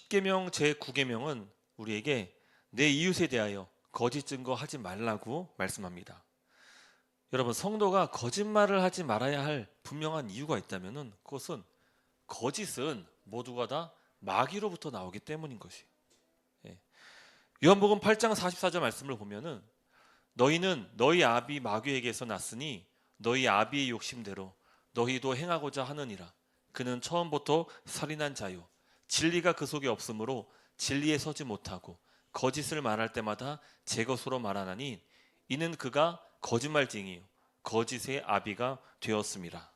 십계명 제9계명은 우리에게 내 이웃에 대하여 거짓 증거하지 말라고 말씀합니다. 여러분, 성도가 거짓말을 하지 말아야 할 분명한 이유가 있다면 그것은 거짓은 모두가 다 마귀로부터 나오기 때문인 것이에요. 예. 요한복음 8장 44절 말씀을 보면은 너희는 너희 아비 마귀에게서 났으니 너희 아비의 욕심대로 너희도 행하고자 하느니라. 그는 처음부터 살인한 자요 진리가 그 속에 없으므로 진리에 서지 못하고 거짓을 말할 때마다 제 것으로 말하나니 이는 그가 거짓말쟁이요 거짓의 아비가 되었습니다.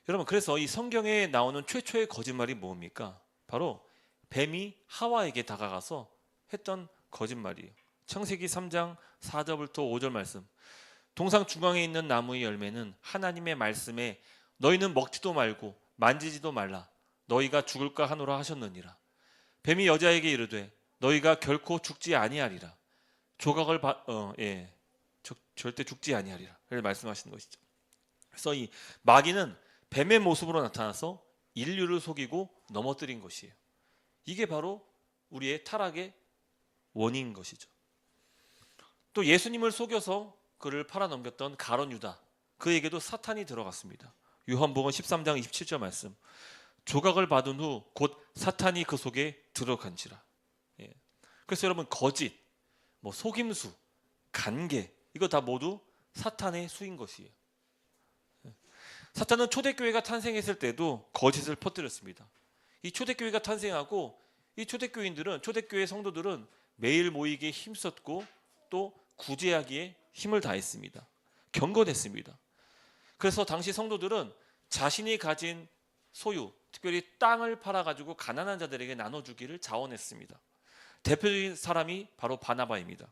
여러분, 그래서 이 성경에 나오는 최초의 거짓말이 뭡니까? 바로 뱀이 하와에게 다가가서 했던 거짓말이에요. 창세기 3장 4절부터 5절 말씀. 동상 중앙에 있는 나무의 열매는 하나님의 말씀에 너희는 먹지도 말고 만지지도 말라 너희가 죽을까 하노라 하셨느니라. 뱀이 여자에게 이르되 너희가 결코 죽지 아니하리라. 조각을 절대 죽지 아니하리라. 이렇게 말씀하시는 것이죠. 그래서 이 마귀는 뱀의 모습으로 나타나서 인류를 속이고 넘어뜨린 것이에요. 이게 바로 우리의 타락의 원인인 것이죠. 또 예수님을 속여서 그를 팔아넘겼던 가룟 유다, 그에게도 사탄이 들어갔습니다. 요한복음 13장 27절 말씀. 조각을 받은 후 곧 사탄이 그 속에 들어간지라. 예. 그래서 여러분, 거짓, 속임수, 간계, 이거 다 모두 사탄의 수인 것이에요. 사탄은 초대교회가 탄생했을 때도 거짓을 퍼뜨렸습니다. 이 초대교회가 탄생하고 이 초대교인들은, 초대교회 성도들은 매일 모이기에 힘썼고 또 구제하기에 힘을 다했습니다. 경건했습니다. 그래서 당시 성도들은 자신이 가진 소유, 특별히 땅을 팔아가지고 가난한 자들에게 나눠주기를 자원했습니다. 대표적인 사람이 바로 바나바입니다.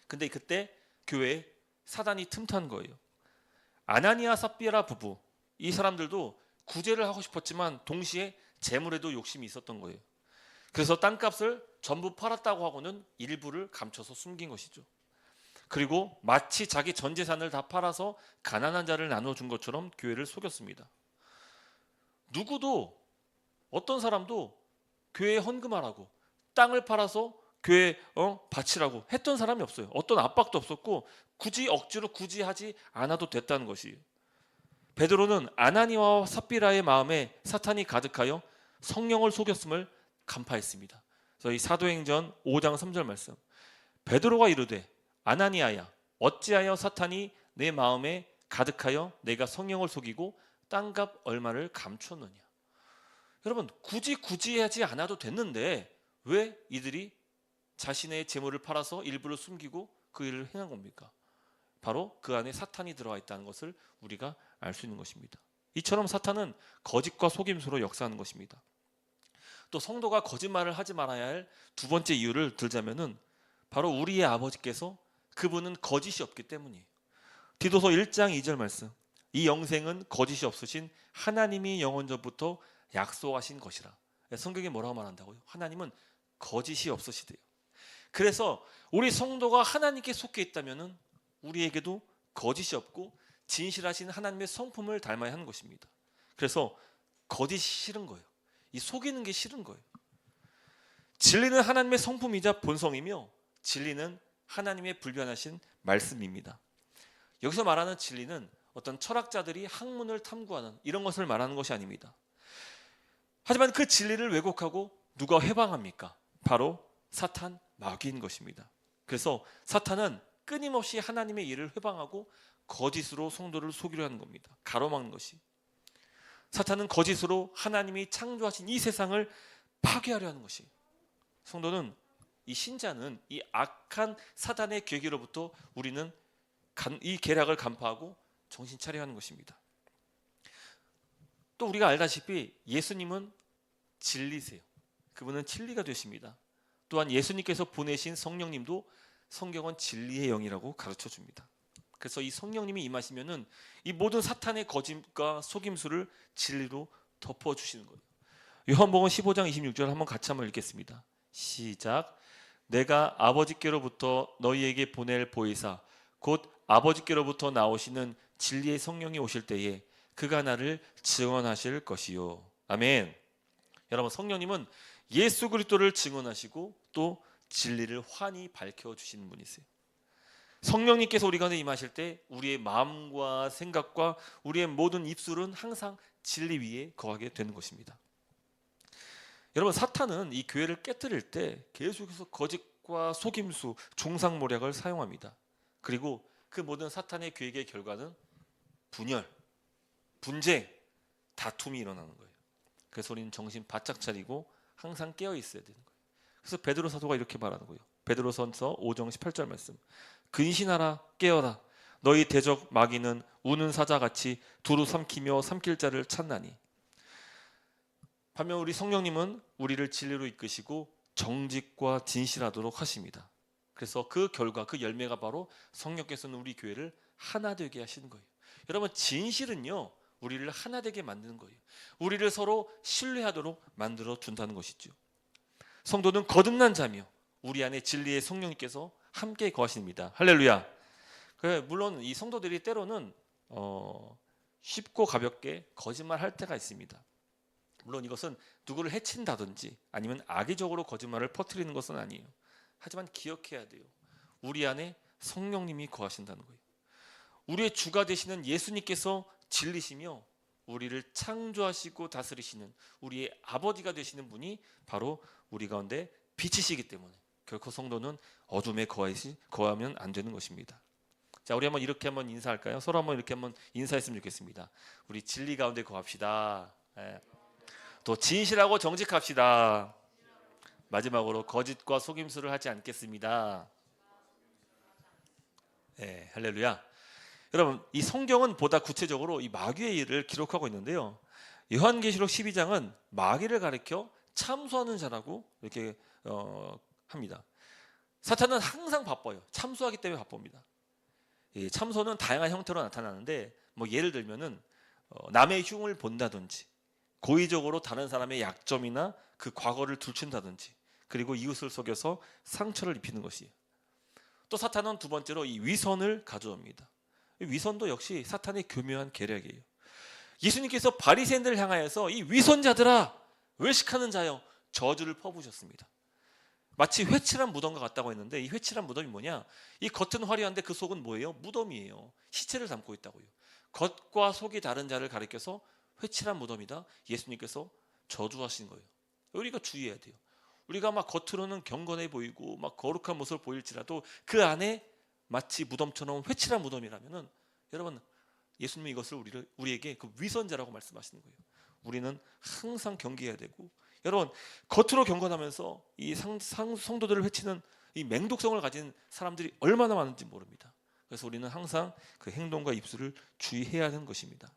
근데 그때 교회에 사단이 틈탄 거예요. 아나니아 삽비라 부부, 이 사람들도 구제를 하고 싶었지만 동시에 재물에도 욕심이 있었던 거예요. 그래서 땅값을 전부 팔았다고 하고는 일부를 감춰서 숨긴 것이죠. 그리고 마치 자기 전 재산을 다 팔아서 가난한 자를 나눠준 것처럼 교회를 속였습니다. 누구도, 어떤 사람도 교회에 헌금하라고, 땅을 팔아서 교회에 바치라고 했던 사람이 없어요. 어떤 압박도 없었고 굳이 억지로 굳이 하지 않아도 됐다는 것이에요. 베드로는 아나니아와 삽비라의 마음에 사탄이 가득하여 성령을 속였음을 간파했습니다. 그래서 이 사도행전 5장 3절 말씀. 베드로가 이르되 아나니아야 어찌하여 사탄이 내 마음에 가득하여 내가 성령을 속이고 땅값 얼마를 감췄느냐. 여러분, 굳이 하지 않아도 됐는데 왜 이들이 자신의 재물을 팔아서 일부를 숨기고 그 일을 행한 겁니까? 바로 그 안에 사탄이 들어와 있다는 것을 우리가 알 수 있는 것입니다. 이처럼 사탄은 거짓과 속임수로 역사하는 것입니다. 또 성도가 거짓말을 하지 말아야 할 두 번째 이유를 들자면은 바로 우리의 아버지께서 그분은 거짓이 없기 때문이에요. 디도서 1장 2절 말씀. 이 영생은 거짓이 없으신 하나님이 영원전부터 약속하신 것이라. 성경에 뭐라고 말한다고요? 하나님은 거짓이 없으시대요. 그래서 우리 성도가 하나님께 속해 있다면은 우리에게도 거짓이 없고 진실하신 하나님의 성품을 닮아야 하는 것입니다. 그래서 거짓이 싫은 거예요. 이 속이는 게 싫은 거예요. 진리는 하나님의 성품이자 본성이며 진리는 하나님의 불변하신 말씀입니다. 여기서 말하는 진리는 어떤 철학자들이 학문을 탐구하는 이런 것을 말하는 것이 아닙니다. 하지만 그 진리를 왜곡하고 누가 회방합니까? 바로 사탄, 마귀인 것입니다. 그래서 사탄은 끊임없이 하나님의 일을 회방하고 거짓으로 성도를 속이려 하는 겁니다. 가로막는 것이. 사탄은 거짓으로 하나님이 창조하신 이 세상을 파괴하려 하는 것이. 성도는, 이 신자는 이 악한 사탄의 계기로부터 우리는 이 계략을 간파하고 정신 차려야 하는 것입니다. 또 우리가 알다시피 예수님은 진리세요. 그분은 진리가 되십니다. 또한 예수님께서 보내신 성령님도 성경은 진리의 영이라고 가르쳐 줍니다. 그래서 이 성령님이 임하시면은 이 모든 사탄의 거짓과 속임수를 진리로 덮어주시는 거예요. 요한복음 15장 26절 한번 같이 한번 읽겠습니다. 시작. 내가 아버지께로부터 너희에게 보낼 보혜사 곧 아버지께로부터 나오시는 진리의 성령이 오실 때에 그가 나를 증언하실 것이요. 아멘. 여러분, 성령님은 예수 그리스도를 증언하시고 또 진리를 환히 밝혀주시는 분이세요. 성령님께서 우리 가운데 임하실 때 우리의 마음과 생각과 우리의 모든 입술은 항상 진리 위에 거하게 되는 것입니다. 여러분, 사탄은 이 교회를 깨뜨릴 때 계속해서 거짓과 속임수, 종상모략을 사용합니다. 그리고 그 모든 사탄의 계획의 결과는 분열, 분쟁, 다툼이 일어나는 거예요. 그래서 우리는 정신 바짝 차리고 항상 깨어 있어야 되는 거예요. 그래서 베드로 사도가 이렇게 말하는 거예요. 베드로전서 5장 18절 말씀. 근신하라, 깨어라. 너희 대적 마귀는 우는 사자같이 두루 삼키며 삼킬 자를 찾나니. 반면 우리 성령님은 우리를 진리로 이끄시고 정직과 진실하도록 하십니다. 그래서 그 결과, 그 열매가 바로 성령께서는 우리 교회를 하나 되게 하시는 거예요. 여러분, 진실은요, 우리를 하나 되게 만드는 거예요. 우리를 서로 신뢰하도록 만들어 준다는 것이죠. 성도는 거듭난 자며 우리 안에 진리의 성령님께서 함께 거하십니다. 할렐루야. 물론 이 성도들이 때로는 쉽고 가볍게 거짓말할 때가 있습니다. 물론 이것은 누구를 해친다든지 아니면 악의적으로 거짓말을 퍼뜨리는 것은 아니에요. 하지만 기억해야 돼요. 우리 안에 성령님이 거하신다는 거예요. 우리의 주가 되시는 예수님께서 진리시며 우리를 창조하시고 다스리시는 우리의 아버지가 되시는 분이 바로 우리 가운데 빛이시기 때문에 결코 성도는 어둠에 거하면 안 되는 것입니다. 자, 우리 한번 이렇게 한번 인사할까요? 서로 한번 이렇게 한번 인사했으면 좋겠습니다. 우리 진리 가운데 거합시다. 또 진실하고 정직합시다. 마지막으로 거짓과 속임수를 하지 않겠습니다. 할렐루야. 여러분, 이 성경은 보다 구체적으로 이 마귀의 일을 기록하고 있는데요. 요한계시록 12장은 마귀를 가리켜 참수하는 자라고 이렇게 합니다. 사탄은 항상 바빠요. 참수하기 때문에 바쁩니다. 이 참소는 다양한 형태로 나타나는데 예를 들면은 남의 흉을 본다든지 고의적으로 다른 사람의 약점이나 그 과거를 들춘다든지 그리고 이웃을 속여서 상처를 입히는 것이에요. 또 사탄은 두 번째로 이 위선을 가져옵니다. 위선도 역시 사탄의 교묘한 계략이에요. 예수님께서 바리새인들을 향하여서 이 위선자들아, 외식하는 자여, 저주를 퍼부으셨습니다. 마치 회칠한 무덤과 같다고 했는데 이 회칠한 무덤이 뭐냐? 이 겉은 화려한데 그 속은 뭐예요? 무덤이에요. 시체를 담고 있다고요. 겉과 속이 다른 자를 가리켜서 회칠한 무덤이다. 예수님께서 저주하신 거예요. 우리가 주의해야 돼요. 우리가 막 겉으로는 경건해 보이고 막 거룩한 모습을 보일지라도 그 안에 마치 무덤처럼 회칠한 무덤이라면은 여러분, 예수님이 이것을 우리에게 그 위선자라고 말씀하시는 거예요. 우리는 항상 경계해야 되고, 여러분, 겉으로 경건하면서 이 성도들을 해치는 이 맹독성을 가진 사람들이 얼마나 많은지 모릅니다. 그래서 우리는 항상 그 행동과 입술을 주의해야 하는 것입니다.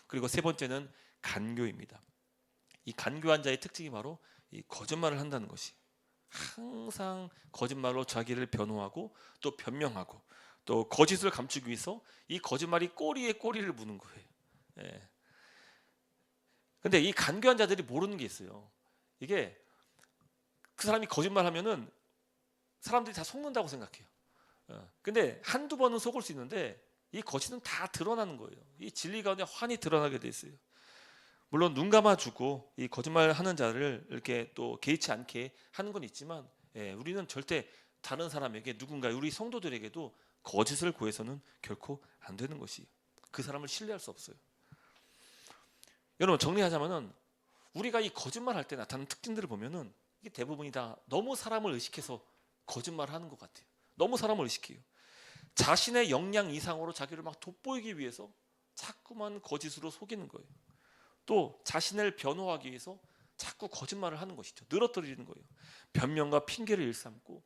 그리고 세 번째는 간교입니다. 이 간교한 자의 특징이 바로 이 거짓말을 한다는 것이, 항상 거짓말로 자기를 변호하고 또 변명하고 또 거짓을 감추기 위해서 이 거짓말이 꼬리에 꼬리를 무는 거예요. 근데 이 간교한 자들이 모르는 게 있어요. 이게 그 사람이 거짓말하면은 사람들이 다 속는다고 생각해요. 근데 한두 번은 속을 수 있는데 이 거짓은 다 드러나는 거예요. 이 진리 가운데 환히 드러나게 돼 있어요. 물론 눈 감아주고 이 거짓말하는 자를 이렇게 또 개의치 않게 하는 건 있지만, 우리는 절대 다른 사람에게, 누군가 우리 성도들에게도 거짓을 구해서는 결코 안 되는 것이에요. 그 사람을 신뢰할 수 없어요. 여러분, 정리하자면은 우리가 이 거짓말할 때 나타나는 특징들을 보면은 이게 대부분이 다 너무 사람을 의식해서 거짓말하는 것 같아요. 너무 사람을 의식해요. 자신의 역량 이상으로 자기를 막 돋보이기 위해서 자꾸만 거짓으로 속이는 거예요. 또 자신을 변호하기 위해서 자꾸 거짓말을 하는 것이죠. 늘어뜨리는 거예요. 변명과 핑계를 일삼고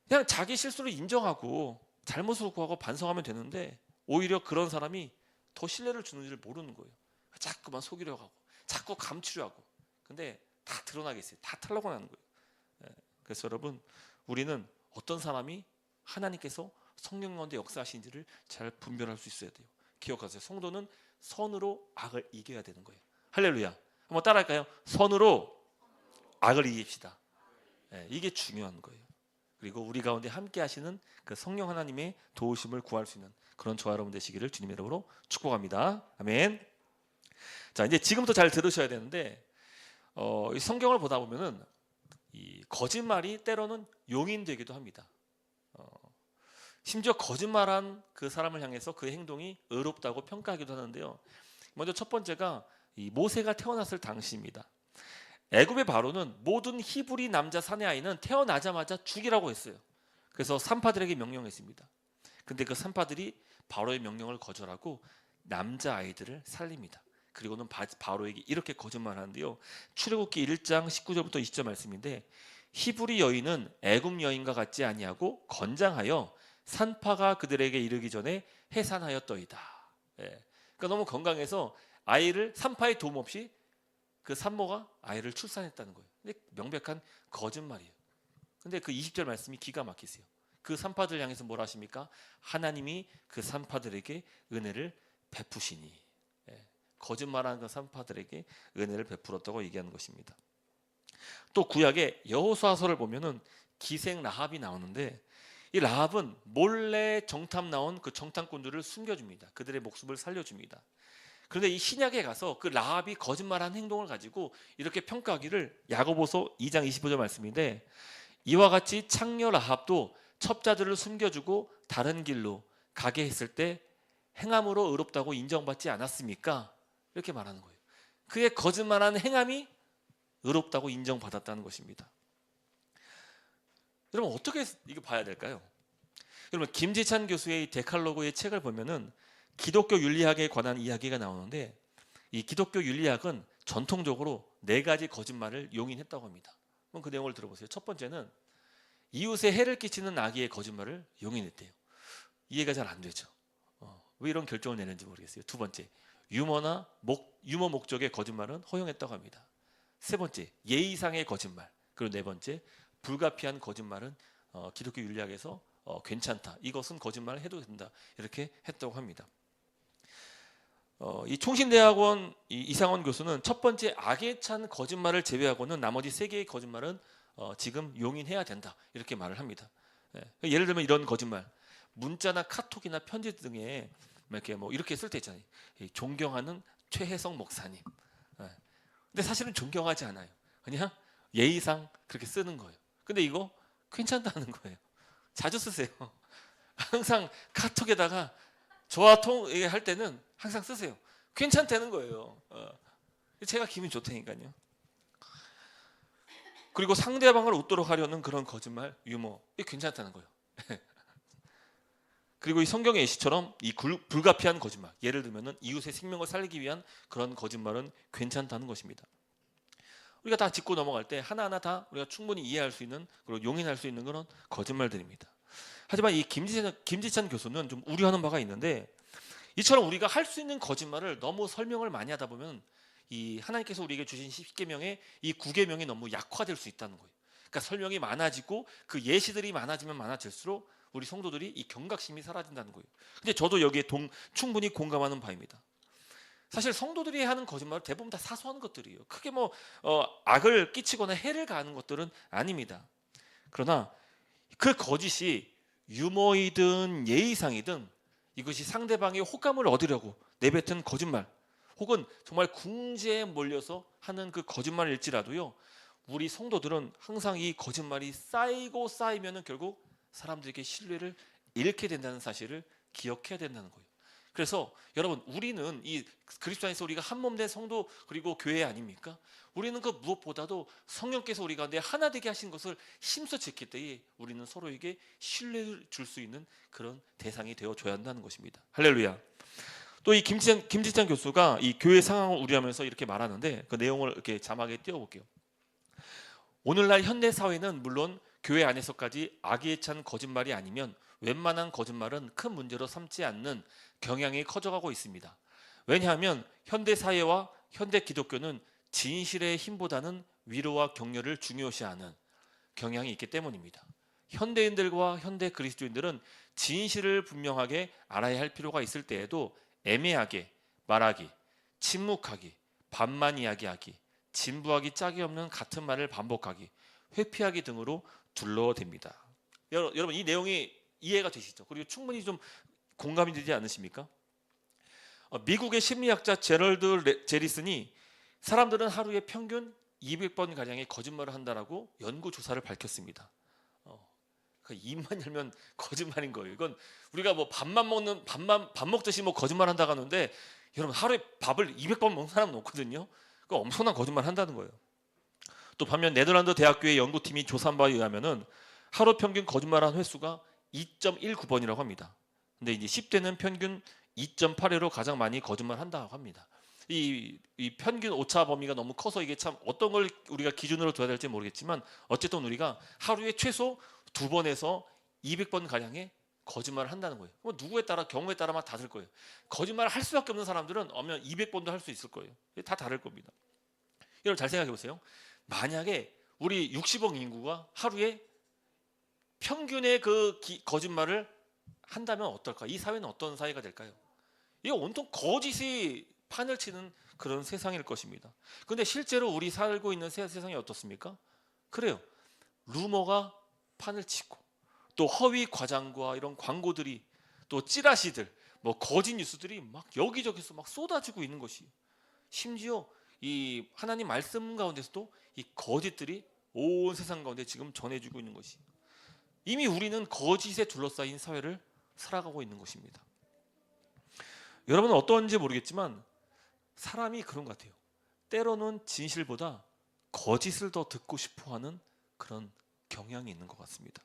그냥 자기 실수를 인정하고 잘못을 구하고 반성하면 되는데 오히려 그런 사람이 더 신뢰를 주는지를 모르는 거예요. 자꾸만 속이려고 하고 자꾸 감추려 하고, 근데 다 드러나겠어요. 다 털려고 하는 거예요. 그래서 여러분, 우리는 어떤 사람이 하나님께서 성령 가운데 역사하신지를 잘 분별할 수 있어야 돼요. 기억하세요. 성도는 선으로 악을 이겨야 되는 거예요. 할렐루야. 한번 따라할까요? 선으로 악을 이깁시다. 이게 중요한 거예요. 그리고 우리 가운데 함께 하시는 그 성령 하나님의 도우심을 구할 수 있는 그런 저와 여러분 되시기를 주님의 이름으로 축복합니다. 아멘. 자, 이제 지금부터 잘 들으셔야 되는데, 이 성경을 보다 보면은 이 거짓말이 때로는 용인되기도 합니다. 심지어 거짓말한 그 사람을 향해서 그 행동이 의롭다고 평가하기도 하는데요. 먼저 첫 번째가 이 모세가 태어났을 당시입니다. 애굽의 바로는 모든 히브리 남자 사내 아이는 태어나자마자 죽이라고 했어요. 그래서 산파들에게 명령했습니다. 근데 그 산파들이 바로의 명령을 거절하고 남자 아이들을 살립니다. 그리고는 바로에게 이렇게 거짓말하는데요. 출애굽기 1장 19절부터 20절 말씀인데, 히브리 여인은 애굽 여인과 같지 아니하고 건장하여 산파가 그들에게 이르기 전에 해산하였더이다. 예. 그러니까 너무 건강해서 아이를 산파의 도움 없이 그 산모가 아이를 출산했다는 거예요. 근데 명백한 거짓말이에요. 근데 그 20절 말씀이 기가 막히세요. 그 산파들 향해서 뭘 하십니까? 하나님이 그 산파들에게 은혜를 베푸시니. 예. 거짓말하는 그 산파들에게 은혜를 베풀었다고 얘기하는 것입니다. 또 구약의 여호수아서를 보면은 기생 라합이 나오는데, 이 라합은 몰래 정탐 나온 그 정탐꾼들을 숨겨줍니다. 그들의 목숨을 살려줍니다. 그런데 이 신약에 가서 그 라합이 거짓말한 행동을 가지고 이렇게 평가하기를, 야고보서 2장 25절 말씀인데, 이와 같이 창녀 라합도 첩자들을 숨겨주고 다른 길로 가게 했을 때 행함으로 의롭다고 인정받지 않았습니까? 이렇게 말하는 거예요. 그의 거짓말한 행함이 의롭다고 인정받았다는 것입니다. 여러분, 어떻게 이거 봐야 될까요? 여러분, 김지찬 교수의 데칼로그의 책을 보면은 기독교 윤리학에 관한 이야기가 나오는데, 이 기독교 윤리학은 전통적으로 4가지 거짓말을 용인했다고 합니다. 그럼 그 내용을 들어보세요. 첫 번째는 이웃에 해를 끼치는 악의의 거짓말을 용인했대요. 이해가 잘 안 되죠. 왜 이런 결정을 내는지 모르겠어요. 두 번째, 유머 목적의 거짓말은 허용했다고 합니다. 세 번째, 예의상의 거짓말. 그리고 네 번째, 불가피한 거짓말은 기독교 윤리학에서 괜찮다. 이것은 거짓말을 해도 된다. 이렇게 했다고 합니다. 이 총신대학원 이상원 교수는 첫 번째 악에 찬 거짓말을 제외하고는 나머지 3개의 거짓말은 지금 용인해야 된다. 이렇게 말을 합니다. 예를 들면 이런 거짓말. 문자나 카톡이나 편지 등에 이렇게 쓸 때 있잖아요. 존경하는 최혜성 목사님. 근데 사실은 존경하지 않아요. 그냥 예의상 그렇게 쓰는 거예요. 근데 이거 괜찮다는 거예요. 자주 쓰세요. 항상 카톡에다가 저와 통할 때는 항상 쓰세요. 괜찮다는 거예요. 제가 기분 좋다니까요. 그리고 상대방을 웃도록 하려는 그런 거짓말, 유머, 이게 괜찮다는 거예요. 그리고 이 성경의 예시처럼 이 불가피한 거짓말, 예를 들면은 이웃의 생명을 살리기 위한 그런 거짓말은 괜찮다는 것입니다. 우리가 다 짚고 넘어갈 때 하나하나 다 우리가 충분히 이해할 수 있는, 그리고 용인할 수 있는 그런 거짓말들입니다. 하지만 이 김지찬 교수는 좀 우려하는 바가 있는데, 이처럼 우리가 할 수 있는 거짓말을 너무 설명을 많이 하다 보면 이 하나님께서 우리에게 주신 10계명의 이 9계명이 너무 약화될 수 있다는 거예요. 그러니까 설명이 많아지고 그 예시들이 많아지면 많아질수록 우리 성도들이 이 경각심이 사라진다는 거예요. 근데 저도 여기에 충분히 공감하는 바입니다. 사실 성도들이 하는 거짓말은 대부분 다 사소한 것들이에요. 크게 악을 끼치거나 해를 가하는 것들은 아닙니다. 그러나 그 거짓이 유머이든 예의상이든 이것이 상대방의 호감을 얻으려고 내뱉은 거짓말, 혹은 정말 궁지에 몰려서 하는 그 거짓말일지라도요, 우리 성도들은 항상 이 거짓말이 쌓이고 쌓이면은 결국 사람들에게 신뢰를 잃게 된다는 사실을 기억해야 된다는 거예요. 그래서 여러분, 우리는 이 그리스도 안에서 우리가 한 몸 된 성도 그리고 교회 아닙니까? 우리는 그 무엇보다도 성령께서 우리 가운데 하나 되게 하신 것을 힘써 지킬 때에 우리는 서로에게 신뢰를 줄 수 있는 그런 대상이 되어줘야 한다는 것입니다. 할렐루야. 또 이 김지찬 교수가 이 교회 상황을 우려하면서 이렇게 말하는데, 그 내용을 이렇게 자막에 띄워볼게요. 오늘날 현대 사회는 물론 교회 안에서까지 악의에 찬 거짓말이 아니면 웬만한 거짓말은 큰 문제로 삼지 않는 경향이 커져가고 있습니다. 왜냐하면 현대 사회와 현대 기독교는 진실의 힘보다는 위로와 격려를 중요시하는 경향이 있기 때문입니다. 현대인들과 현대 그리스도인들은 진실을 분명하게 알아야 할 필요가 있을 때에도 애매하게 말하기, 침묵하기, 반만 이야기하기, 진부하기 짝이 없는 같은 말을 반복하기, 회피하기 등으로 둘러댑니다. 여러분, 이 내용이 이해가 되시죠? 그리고 충분히 좀 공감이 되지 않으십니까? 미국의 심리학자 제럴드 제리슨이 사람들은 하루에 평균 200번 가량의 거짓말을 한다라고 연구 조사를 밝혔습니다. 그러니까 입만 열면 거짓말인 거예요. 이건 우리가 뭐 밥 먹듯이 뭐 거짓말 한다고 하는데, 여러분 하루에 밥을 200번 먹는 사람은 없거든요. 그 엄청난 거짓말 한다는 거예요. 또 반면 네덜란드 대학교의 연구팀이 조사한 바에 의하면은 하루 평균 거짓말한 횟수가 2.19번이라고 합니다. 근데 이제 10대는 평균 2.8회로 가장 많이 거짓말한다고 합니다. 이 평균 오차 범위가 너무 커서 이게 참 어떤 걸 우리가 기준으로 둬야 될지 모르겠지만, 어쨌든 우리가 하루에 최소 2번에서 200번 가량의 거짓말을 한다는 거예요. 뭐 누구에 따라, 경우에 따라만 다를 거예요. 거짓말을 할 수밖에 없는 사람들은 오면 200번도 할 수 있을 거예요. 다 다를 겁니다. 여러분 잘 생각해 보세요. 만약에 우리 60억 인구가 하루에 평균의 거짓말을 한다면 어떨까? 이 사회는 어떤 사회가 될까요? 이거 온통 거짓이 판을 치는 그런 세상일 것입니다. 근데 실제로 우리 살고 있는 세상이 어떻습니까? 그래요. 루머가 판을 치고, 또 허위 과장과 이런 광고들이, 또 찌라시들, 뭐 거짓 뉴스들이 막 여기저기서 막 쏟아지고 있는 것이, 심지어 이 하나님 말씀 가운데서도 이 거짓들이 온 세상 가운데 지금 전해지고 있는 것이, 이미 우리는 거짓에 둘러싸인 사회를 살아가고 있는 것입니다. 여러분은 어떤지 모르겠지만 사람이 그런 것 같아요. 때로는 진실보다 거짓을 더 듣고 싶어하는 그런 경향이 있는 것 같습니다.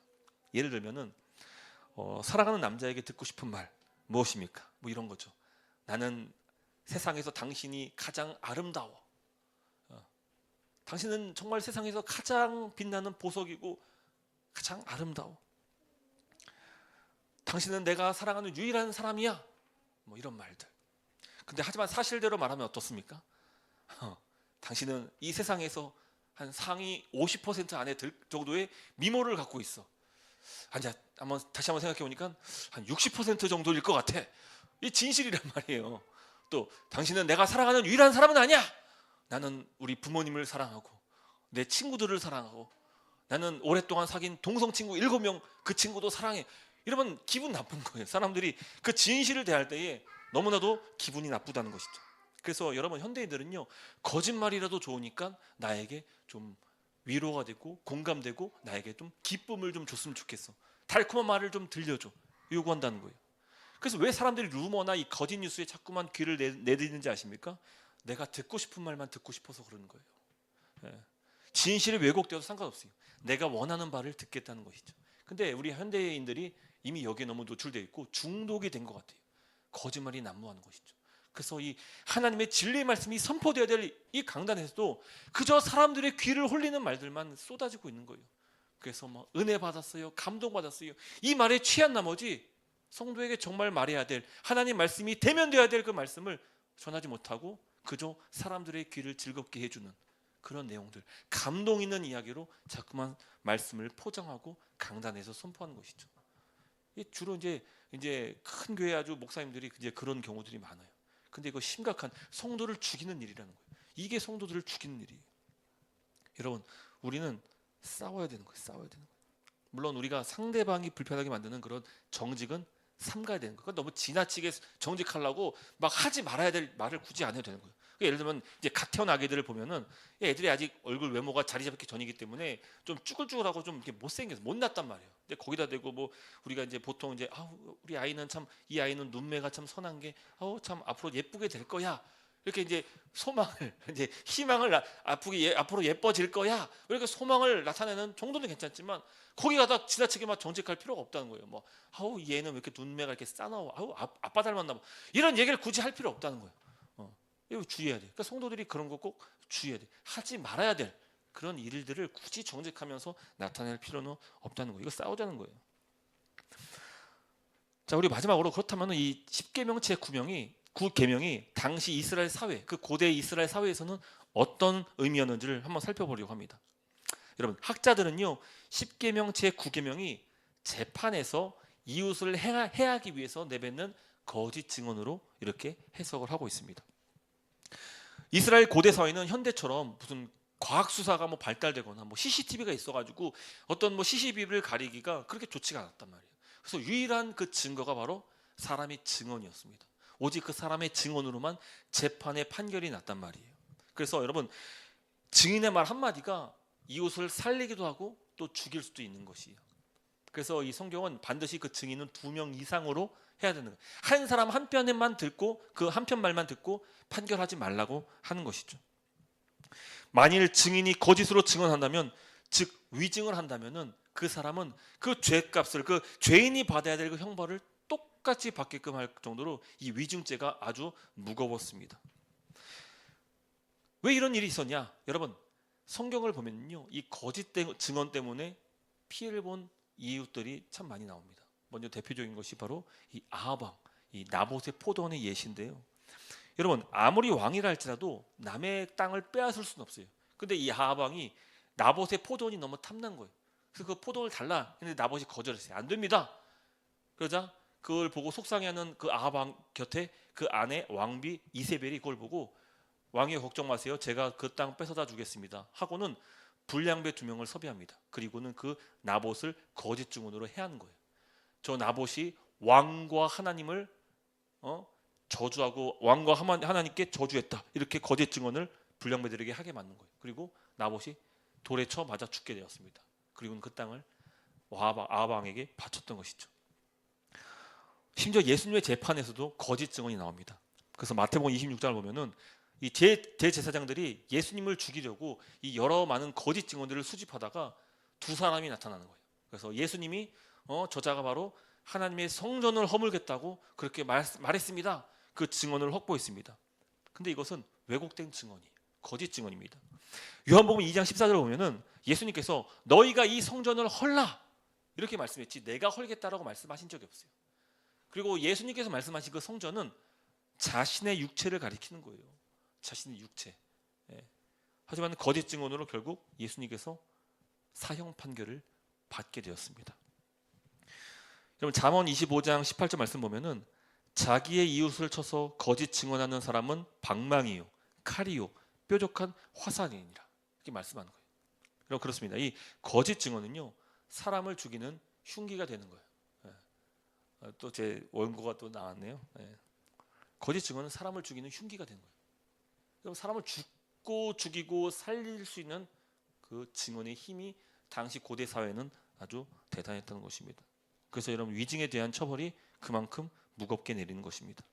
예를 들면은 사랑하는 남자에게 듣고 싶은 말 무엇입니까? 뭐 이런 거죠. 나는 세상에서 당신이 가장 아름다워. 당신은 정말 세상에서 가장 빛나는 보석이고 가장 아름다워. 당신은 내가 사랑하는 유일한 사람이야. 뭐 이런 말들. 근데 하지만 사실대로 말하면 어떻습니까? 당신은 이 세상에서 한 상위 50% 안에 들 정도의 미모를 갖고 있어. 다시 한번 생각해 보니까 한 60% 정도일 것 같아. 이 진실이란 말이에요. 또 당신은 내가 사랑하는 유일한 사람은 아니야. 나는 우리 부모님을 사랑하고 내 친구들을 사랑하고, 나는 오랫동안 사귄 동성 친구 7명 그 친구도 사랑해. 이러면 기분 나쁜 거예요. 사람들이 그 진실을 대할 때에 너무나도 기분이 나쁘다는 것이죠. 그래서 여러분, 현대인들은요, 거짓말이라도 좋으니까 나에게 좀 위로가 되고 공감되고 나에게 좀 기쁨을 좀 줬으면 좋겠어. 달콤한 말을 좀 들려줘. 요구한다는 거예요. 그래서 왜 사람들이 루머나 이 거짓 뉴스에 자꾸만 귀를 내딛는지 아십니까? 내가 듣고 싶은 말만 듣고 싶어서 그러는 거예요. 예. 진실이 왜곡되어도 상관없어요. 내가 원하는 말을 듣겠다는 것이죠. 근데 우리 현대인들이 이미 여기에 너무 노출되어 있고 중독이 된 것 같아요. 거짓말이 난무하는 것이죠. 그래서 이 하나님의 진리의 말씀이 선포되어야 될 이 강단에서도 그저 사람들의 귀를 홀리는 말들만 쏟아지고 있는 거예요. 그래서 뭐 은혜 받았어요, 감동 받았어요, 이 말에 취한 나머지 성도에게 정말 말해야 될 하나님 말씀이 대면되어야 될 그 말씀을 전하지 못하고 그저 사람들의 귀를 즐겁게 해주는 그런 내용들, 감동 있는 이야기로 자꾸만 말씀을 포장하고 강단에서 선포하는 것이죠. 주로 이제 큰 교회 아주 목사님들이 이제 그런 경우들이 많아요. 근데 이거 심각한 성도를 죽이는 일이라는 거예요. 이게 성도들을 죽이는 일이에요. 여러분, 우리는 싸워야 되는 거예요. 싸워야 되는 거예요. 물론 우리가 상대방이 불편하게 만드는 그런 정직은 삼가야 되는 거예요. 너무 지나치게 정직하려고 막 하지 말아야 될 말을 굳이 안 해도 되는 거예요. 예를 들면 이제 갓 태어난 아기들을 보면은 애들이 아직 얼굴 외모가 자리 잡기 전이기 때문에 좀 쭈글쭈글하고 좀 이렇게 못생겨서 못났단 말이에요. 근데 거기다 대고 뭐 우리가 이제 보통 이제 우리 아이는 참, 이 아이는 눈매가 참 선한 게 참 앞으로 예쁘게 될 거야. 이렇게 이제 소망을, 이제 희망을, 앞으로 예뻐질 거야. 이렇게 소망을 나타내는 정도는 괜찮지만 거기 가다 지나치게 막 정직할 필요가 없다는 거예요. 뭐 얘는 왜 이렇게 눈매가 이렇게 싸나워? 아빠 닮았나 봐. 이런 얘기를 굳이 할 필요 없다는 거예요. 이거 주의해야 돼. 그러니까 성도들이 그런 거 꼭 주의해야 돼. 하지 말아야 될 그런 일들을 굳이 정직하면서 나타낼 필요는 없다는 거예요. 이거 싸우자는 거예요. 자, 우리 마지막으로 그렇다면 이 10계명 제9계명이 당시 이스라엘 사회, 그 고대 이스라엘 사회에서는 어떤 의미였는지를 한번 살펴보려고 합니다. 여러분, 학자들은요, 10계명 제9계명이 재판에서 이웃을 해하기 위해서 내뱉는 거짓 증언으로 이렇게 해석을 하고 있습니다. 이스라엘 고대 사회는 현대처럼 무슨 과학 수사가 뭐 발달되거나 뭐 CCTV가 있어가지고 어떤 뭐 CCTV를 가리기가 그렇게 좋지가 않았단 말이에요. 그래서 유일한 그 증거가 바로 사람의 증언이었습니다. 오직 그 사람의 증언으로만 재판의 판결이 났단 말이에요. 그래서 여러분, 증인의 말 한마디가 이웃을 살리기도 하고 또 죽일 수도 있는 것이에요. 그래서 이 성경은 반드시 그 증인은 2명 이상으로 해야 되는 거예요. 한 사람 한 편만 듣고 그 한 편 말만 듣고 판결하지 말라고 하는 것이죠. 만일 증인이 거짓으로 증언한다면, 즉 위증을 한다면은 그 사람은 그 죄값을, 그 죄인이 받아야 될 그 형벌을 똑같이 받게끔 할 정도로 이 위증죄가 아주 무거웠습니다. 왜 이런 일이 있었냐? 여러분, 성경을 보면요, 이 거짓 증언 때문에 피해를 본 이웃들이 참 많이 나옵니다. 먼저 대표적인 것이 바로 이 아합 왕, 이 나봇의 포도원의 예시인데요. 여러분, 아무리 왕이라 할지라도 남의 땅을 빼앗을 수는 없어요. 근데 이 아합 왕이 나봇의 포도원이 너무 탐난 거예요. 그래서 그 포도원을 달라 했는데 나봇이 거절했어요. 안 됩니다. 그러자 그걸 보고 속상해하는 그 아합 왕 곁에 그 아내 왕비 이세벨이 그걸 보고, 왕이 걱정 마세요, 제가 그 땅 뺏어다 주겠습니다 하고는 불량배 2명을 섭외합니다. 그리고는 그 나봇을 거짓 증언으로 해하는 거예요. 저 나봇이 왕과 하나님을 저주하고 왕과 하나님께 저주했다, 이렇게 거짓 증언을 불량배들에게 하게 만든 거예요. 그리고 나봇이 돌에 쳐 맞아 죽게 되었습니다. 그리고는 그 땅을 아합 왕에게 바쳤던 것이죠. 심지어 예수님의 재판에서도 거짓 증언이 나옵니다. 그래서 마태복음 26장을 보면은 이 대제사장들이 예수님을 죽이려고 이 여러 많은 거짓 증언들을 수집하다가 2사람이 나타나는 거예요. 그래서 예수님이 저자가 바로 하나님의 성전을 허물겠다고 그렇게 말했습니다. 그 증언을 확보했습니다. 근데 이것은 왜곡된 증언이에요. 거짓 증언입니다. 요한복음 2장 14절을 보면은 예수님께서 너희가 이 성전을 헐라 이렇게 말씀했지 내가 헐겠다라고 말씀하신 적이 없어요. 그리고 예수님께서 말씀하신 그 성전은 자신의 육체를 가리키는 거예요. 자신의 육체. 하지만 거짓 증언으로 결국 예수님께서 사형 판결을 받게 되었습니다. 여러분, 잠언 25장 18절 말씀 보면은 자기의 이웃을 쳐서 거짓 증언하는 사람은 방망이요, 칼이요, 뾰족한 화살이니라, 이렇게 말씀하는 거예요. 여러분, 그렇습니다. 이 거짓 증언은요, 사람을 죽이는 흉기가 되는 거예요. 또 제 원고가 또 나왔네요. 거짓 증언은 사람을 죽이는 흉기가 되는 거예요. 사람을 죽이고 살릴 수 있는 그 증언의 힘이 당시 고대 사회는 아주 대단했다는 것입니다. 그래서 여러분, 위증에 대한 처벌이 그만큼 무겁게 내리는 것입니다.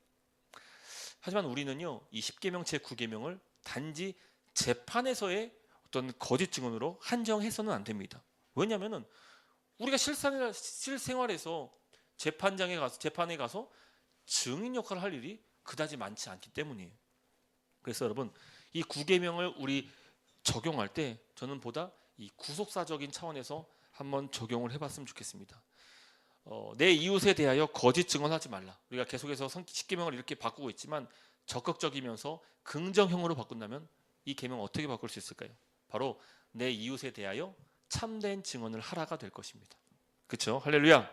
하지만 우리는요, 이 10계명 제9계명을 단지 재판에서의 어떤 거짓 증언으로 한정해서는 안 됩니다. 왜냐하면 우리가 실생활에서 재판에 가서 증인 역할을 할 일이 그다지 많지 않기 때문이에요. 그래서 여러분, 이 9계명을 우리 적용할 때 저는 보다 이 구속사적인 차원에서 한번 적용을 해봤으면 좋겠습니다. 내 이웃에 대하여 거짓 증언하지 말라. 우리가 계속해서 10계명을 이렇게 바꾸고 있지만 적극적이면서 긍정형으로 바꾼다면 이 계명 어떻게 바꿀 수 있을까요? 바로 내 이웃에 대하여 참된 증언을 하라가 될 것입니다. 그렇죠? 할렐루야.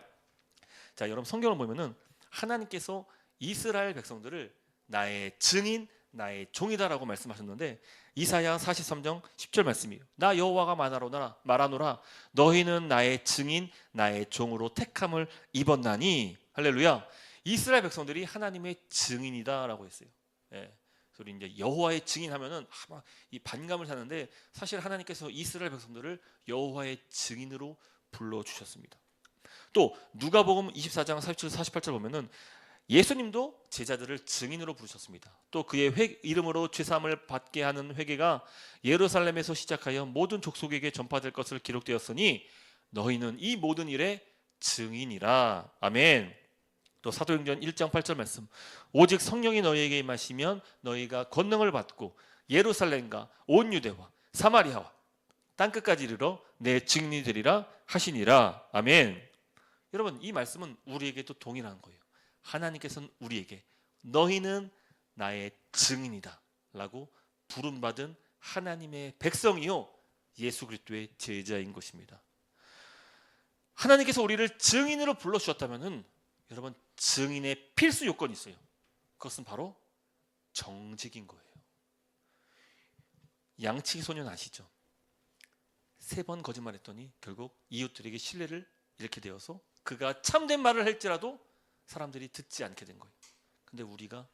자, 여러분, 성경을 보면은 하나님께서 이스라엘 백성들을 나의 증인, 나의 종이다라고 말씀하셨는데 이사야 43장 10절 말씀이에요. 나 여호와가 말하노라 너희는 나의 증인, 나의 종으로 택함을 입었나니. 할렐루야. 이스라엘 백성들이 하나님의 증인이다라고 했어요. 그래서 이제 여호와의 증인하면은 이 반감을 사는데 사실 하나님께서 이스라엘 백성들을 여호와의 증인으로 불러 주셨습니다. 또 누가복음 24장 47, 48절 보면은 예수님도 제자들을 증인으로 부르셨습니다. 또 그의 이름으로 죄사함을 받게 하는 회개가 예루살렘에서 시작하여 모든 족속에게 전파될 것을 기록되었으니 너희는 이 모든 일의 증인이라. 아멘. 또 사도행전 1장 8절 말씀. 오직 성령이 너희에게 임하시면 너희가 권능을 받고 예루살렘과 온 유대와 사마리아와 땅끝까지 이르러 내 증인이 되리라 하시니라. 아멘. 여러분, 이 말씀은 우리에게도 동일한 거예요. 하나님께서는 우리에게 너희는 나의 증인이다 라고 부름받은 하나님의 백성이요 예수 그리스도의 제자인 것입니다. 하나님께서 우리를 증인으로 불러주셨다면 여러분, 증인의 필수 요건이 있어요. 그것은 바로 정직인 거예요. 양치기 소년 아시죠? 3번 거짓말했더니 결국 이웃들에게 신뢰를 잃게 되어서 그가 참된 말을 할지라도 사람들이 듣지 않게 된 거예요. 근데 우리가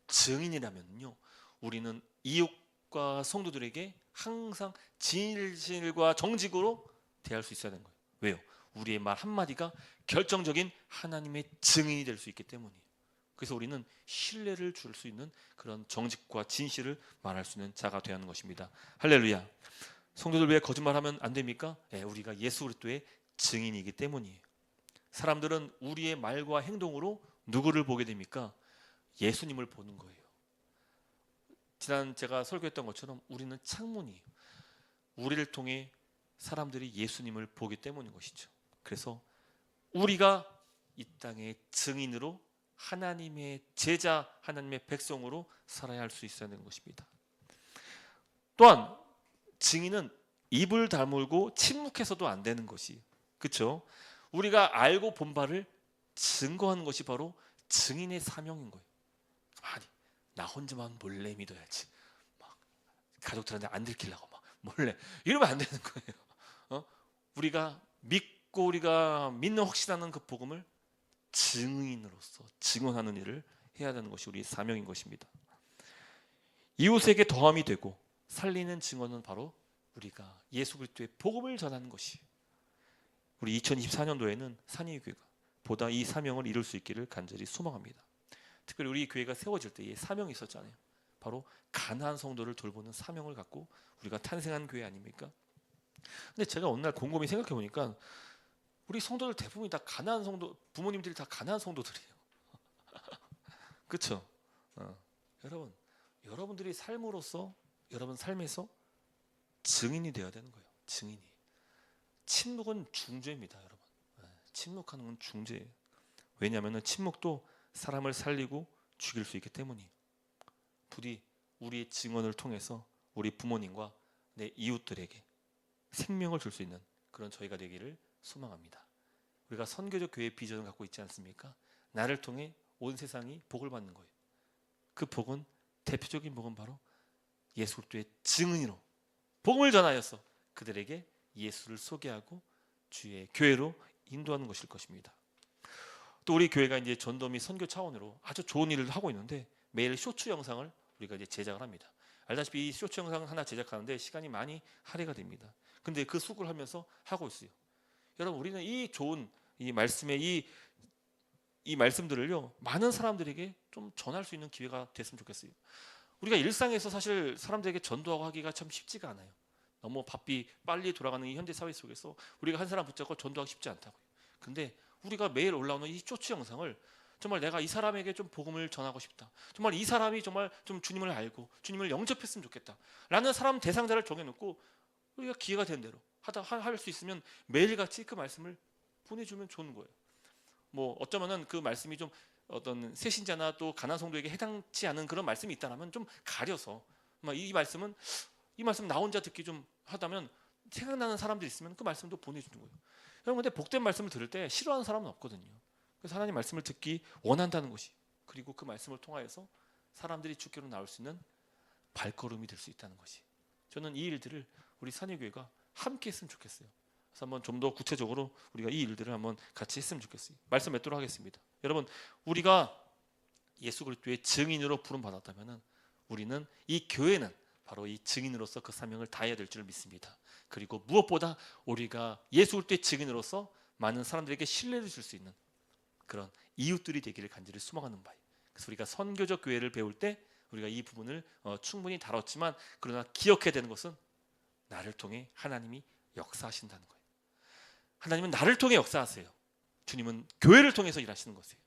증인이라면요, 우리는 이웃 가족과 성도들에게 항상 진실과 정직으로 대할 수 있어야 되는 거예요. 왜요? 우리의 말 한마디가 결정적인 하나님의 증인이 될 수 있기 때문이에요. 그래서 우리는 신뢰를 줄 수 있는 그런 정직과 진실을 말할 수 있는 자가 되어야 하는 것입니다. 할렐루야. 성도들 왜 거짓말하면 안 됩니까? 우리가 예수 그리스도의 증인이기 때문이에요. 사람들은 우리의 말과 행동으로 누구를 보게 됩니까? 예수님을 보는 거예요. 지난 제가 설교했던 것처럼 우리는 창문이에요. 우리를 통해 사람들이 예수님을 보기 때문인 것이죠. 그래서 우리가 이 땅의 증인으로 하나님의 제자, 하나님의 백성으로 살아야 할 수 있어야 하는 것입니다. 또한 증인은 입을 다물고 침묵해서도 안 되는 것이, 그렇죠? 우리가 알고 본 바를 증거하는 것이 바로 증인의 사명인 거예요. 아니, 나 혼자만 몰래 믿어야지. 막 가족들한테 안 들키려고 막 몰래 이러면 안 되는 거예요. 우리가 믿고 우리가 믿는 확신하는 그 복음을 증인으로서 증언하는 일을 해야 되는 것이 우리의 사명인 것입니다. 이웃에게 더함이 되고 살리는 증언은 바로 우리가 예수 그리스도의 복음을 전하는 것이, 우리 2024년도에는 산위교회가 보다 이 사명을 이룰 수 있기를 간절히 소망합니다. 특별히 우리 교회가 세워질 때의 사명이 있었잖아요. 바로 가난한 성도를 돌보는 사명을 갖고 우리가 탄생한 교회 아닙니까? 근데 제가 어느 날 곰곰이 생각해 보니까 우리 성도들 대부분이 다 가난한 성도, 부모님들이 다 가난한 성도들이에요. 그렇죠? 여러분, 여러분들이 삶으로서, 여러분 삶에서 증인이 되어야 되는 거예요. 증인이. 침묵은 중죄입니다, 여러분. 침묵하는 건 중죄예요. 왜냐하면 침묵도 사람을 살리고 죽일 수 있기 때문이에요. 부디 우리의 증언을 통해서 우리 부모님과 내 이웃들에게 생명을 줄 수 있는 그런 저희가 되기를 소망합니다. 우리가 선교적 교회의 비전을 갖고 있지 않습니까? 나를 통해 온 세상이 복을 받는 거예요. 그 복은, 대표적인 복은 바로 예수 그리스도의 증인으로 복음을 전하여서 그들에게 예수를 소개하고 주의 교회로 인도하는 것일 것입니다. 또 우리 교회가 이제 전도 및 선교 차원으로 아주 좋은 일을 하고 있는데, 매일 쇼츠 영상을 우리가 이제 제작을 합니다. 알다시피 이 쇼츠 영상 하나 제작하는데 시간이 많이 할애가 됩니다. 근데 그 수고를 하면서 하고 있어요. 여러분, 우리는 이 좋은 이 말씀의 이 말씀들을요, 많은 사람들에게 좀 전할 수 있는 기회가 됐으면 좋겠어요. 우리가 일상에서 사실 사람들에게 전도하고 하기가 참 쉽지가 않아요. 너무 바삐 빨리 돌아가는 이 현대 사회 속에서 우리가 한 사람 붙잡고 전도하기 쉽지 않다고요. 근데 우리가 매일 올라오는 이 쇼츠 영상을 정말 내가 이 사람에게 좀 복음을 전하고 싶다, 정말 이 사람이 정말 좀 주님을 알고 주님을 영접했으면 좋겠다 라는 사람 대상자를 정해놓고 우리가 기회가 된 대로 할 수 있으면 매일같이 그 말씀을 보내주면 좋은 거예요. 뭐 어쩌면은 그 말씀이 좀 어떤 새신자나 또 가난 성도에게 해당치 않은 그런 말씀이 있다면 좀 가려서, 이 말씀은 이 말씀 나 혼자 듣기 좀 하다면 생각나는 사람들이 있으면 그 말씀도 보내주는 거예요. 여러분, 근데 복된 말씀을 들을 때 싫어하는 사람은 없거든요. 그래서 하나님 말씀을 듣기 원한다는 것이, 그리고 그 말씀을 통하여서 사람들이 주께로 나올 수 있는 발걸음이 될 수 있다는 것이, 저는 이 일들을 우리 산위교회가 함께 했으면 좋겠어요. 그래서 한번 좀 더 구체적으로 우리가 이 일들을 한번 같이 했으면 좋겠어요. 말씀 맺도록 하겠습니다. 여러분, 우리가 예수 그리스도의 증인으로 부름 받았다면은 우리는, 이 교회는 바로 이 증인으로서 그 사명을 다해야 될 줄 믿습니다. 그리고 무엇보다 우리가 예수 그리스도의 증인으로서 많은 사람들에게 신뢰를 줄 수 있는 그런 이웃들이 되기를 간절히 소망하는 바예요. 그래서 우리가 선교적 교회를 배울 때 우리가 이 부분을 충분히 다뤘지만, 그러나 기억해야 되는 것은 나를 통해 하나님이 역사하신다는 거예요. 하나님은 나를 통해 역사하세요. 주님은 교회를 통해서 일하시는 것이에요.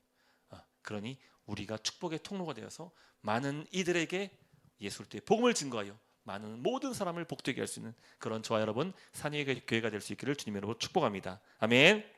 그러니 우리가 축복의 통로가 되어서 많은 이들에게 예수 그리스도의 복음을 증거하여 많은 모든 사람을 복되게 할 수 있는 그런 저와 여러분 산위의 교회가 될 수 있기를 주님의 이름으로 축복합니다. 아멘.